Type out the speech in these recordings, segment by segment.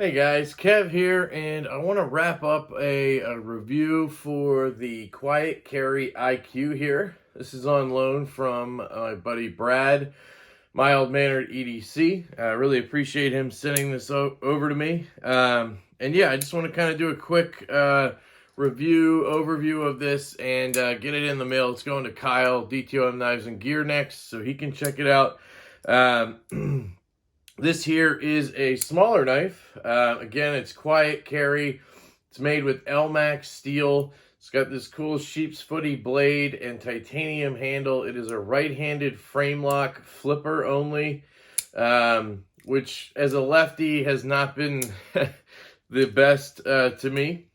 Hey guys, Kev here, and I want to wrap up a review for the Quiet Carry IQ here. This is on loan from my buddy Brad, Mild Mannered EDC. I really appreciate him sending this over to me. And yeah, I just want to kind of do a quick overview of this and get it in the mail. It's going to Kyle, DTOM Knives and Gear next, so he can check it out. This here is a smaller knife. Again, it's Quiet Carry. It's made with Elmax steel. It's got this cool sheep's footy blade and titanium handle. It is a right-handed frame lock flipper only, which as a lefty has not been the best to me.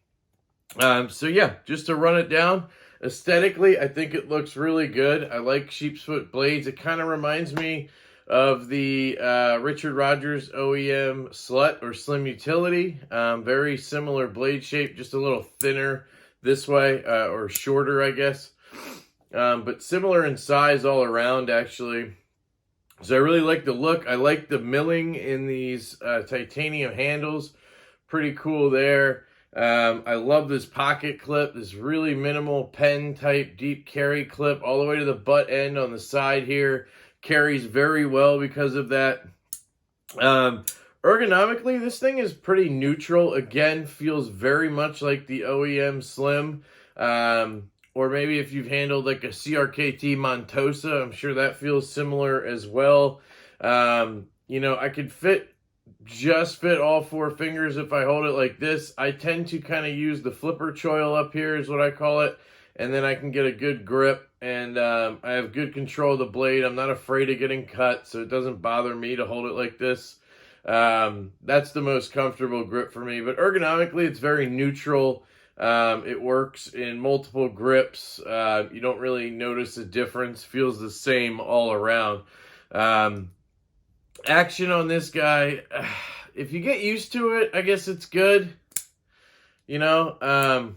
So yeah, just to run it down, aesthetically, I think it looks really good. I like sheep's foot blades. It kind of reminds me of the Richard Rogers OEM Slut or Slim Utility. Very similar blade shape, just a little thinner this way, or shorter, I guess. But similar in size all around, actually. So I really like the look. I like the milling in these titanium handles. Pretty cool there. I love this pocket clip, this really minimal pen type deep carry clip all the way to the butt end on the side here. Carries very well because of that. Ergonomically, this thing is pretty neutral. Again, feels very much like the OEM Slim. Or maybe if you've handled like a CRKT Montosa, I'm sure that feels similar as well. You know, I could just fit all four fingers if I hold it like this. I tend to kind of use the flipper choil up here is what I call it. And then I can get a good grip, and I have good control of the blade. I'm not afraid of getting cut, so it doesn't bother me to hold it like this. That's the most comfortable grip for me. But ergonomically, it's very neutral. It works in multiple grips. You don't really notice a difference. Feels the same all around. Action on this guy, if you get used to it, I guess it's good. You know,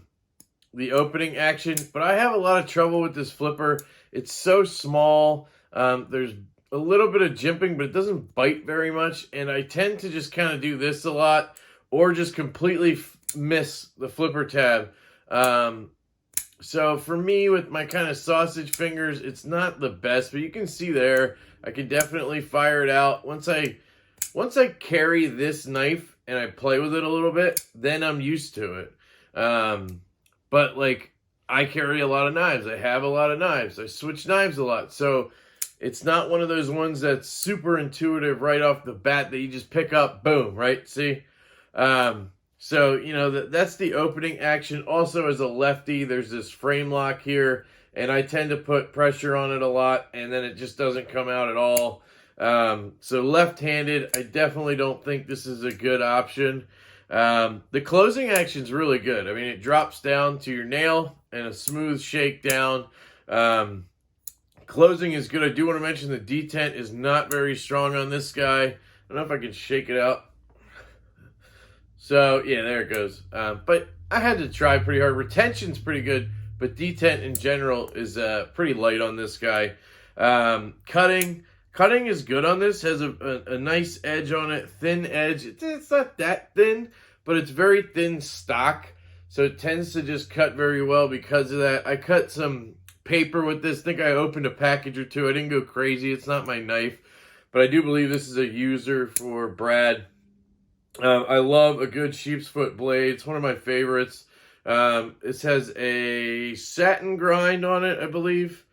the opening action, but I have a lot of trouble with this flipper. It's so small. There's a little bit of jimping, but it doesn't bite very much, and I tend to just kind of do this a lot or just completely miss the flipper tab. So for me, with my kind of sausage fingers, it's not the best, but you can see there, I can definitely fire it out. Once I carry this knife and I play with it a little bit, then I'm used to it. But, like, I carry a lot of knives. I have a lot of knives. I switch knives a lot. So, it's not one of those ones that's super intuitive right off the bat that you just pick up, boom, right? See? So, you know, that's the opening action. Also, as a lefty, there's this frame lock here, and I tend to put pressure on it a lot, and then it just doesn't come out at all. So, left-handed, I definitely don't think this is a good option. The closing action is really good. I mean, it drops down to your nail and a smooth shake down. Closing is good. I do want to mention the detent is not very strong on this guy. I don't know if I can shake it out. So, yeah, there it goes. But I had to try pretty hard. Retention's pretty good, but detent in general is pretty light on this guy. Cutting is good on this. Has a nice edge on it, thin edge. It's not that thin, but it's very thin stock, so it tends to just cut very well because of that. I cut some paper with this. I think I opened a package or two. I didn't go crazy. It's not my knife, but I do believe this is a user for Brad. I love a good sheep's foot blade. It's one of my favorites. This has a satin grind on it, I believe.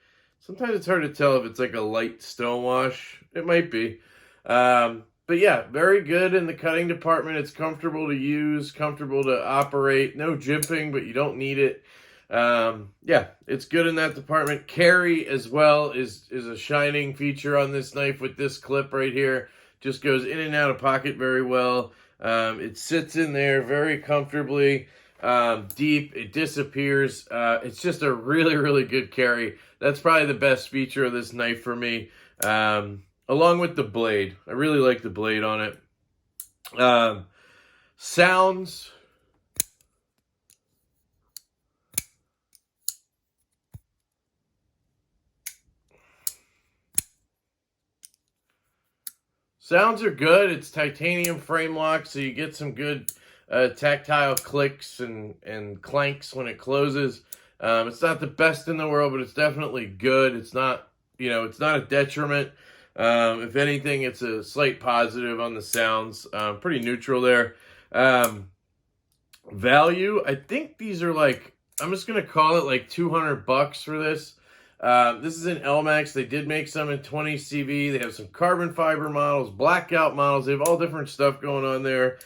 Sometimes it's hard to tell if it's like a light stone wash. It might be. But yeah, very good in the cutting department. It's comfortable to use, comfortable to operate. No jimping, but you don't need it. Yeah, it's good in that department. Carry as well is a shining feature on this knife with this clip right here. Just goes in and out of pocket very well. It sits in there very comfortably. Deep, it disappears. It's just a really, really good carry. That's probably the best feature of this knife for me, along with the blade. I really like the blade on it. Sounds. Sounds are good. It's titanium frame lock, so you get some good tactile clicks and clanks when it closes. It's not the best in the world, but it's definitely good. It's not, it's not a detriment. If anything, it's a slight positive on the sounds. Pretty neutral there. Value, I think these are like, I'm just going to call it like $200 for this. This is an Elmax. They did make some in 20 CV. They have some carbon fiber models, blackout models. They have all different stuff going on there.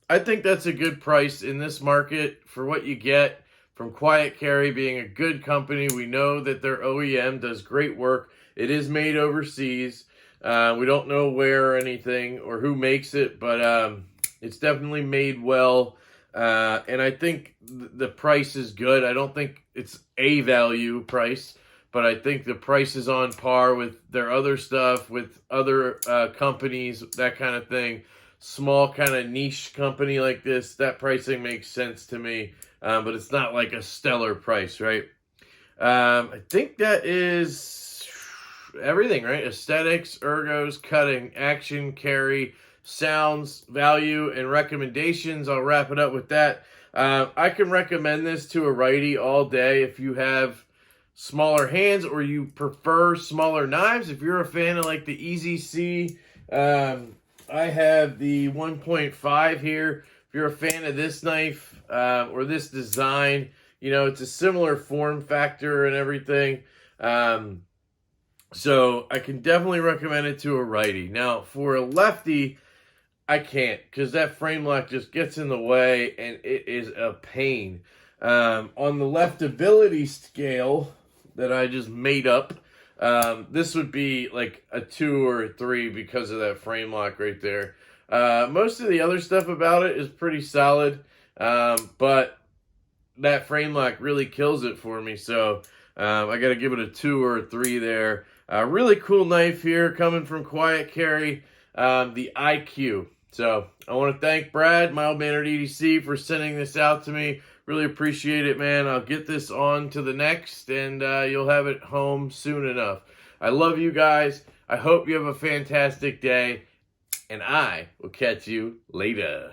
I think that's a good price in this market for what you get from Quiet Carry being a good company. We know that their OEM does great work. It is made overseas. We don't know where or anything or who makes it, but it's definitely made well. And I think the price is good. I don't think it's a value price, but I think the price is on par with their other stuff, with other companies, that kind of thing. Small kind of niche company like this, that pricing makes sense to me, but it's not like a stellar price, right? I think that is everything, right? Aesthetics, ergos, cutting, action, carry, sounds, value, and recommendations. I'll wrap it up with that. I can recommend this to a righty all day if you have smaller hands or you prefer smaller knives. If you're a fan of like the Easy C, I have the 1.5 here. If you're a fan of this knife or this design, it's a similar form factor and everything. So I can definitely recommend it to a righty. Now, for a lefty, I can't, because that frame lock just gets in the way and it is a pain. On the leftability scale that I just made up, this would be like a 2 or a 3 because of that frame lock right there. Most of the other stuff about it is pretty solid, but that frame lock really kills it for me. So I got to give it a 2 or a 3 there. Really cool knife here coming from Quiet Carry, the IQ. So I want to thank Brad, Mild Mannered EDC, for sending this out to me. Really appreciate it, man. I'll get this on to the next, and you'll have it home soon enough. I love you guys. I hope you have a fantastic day, and I will catch you later.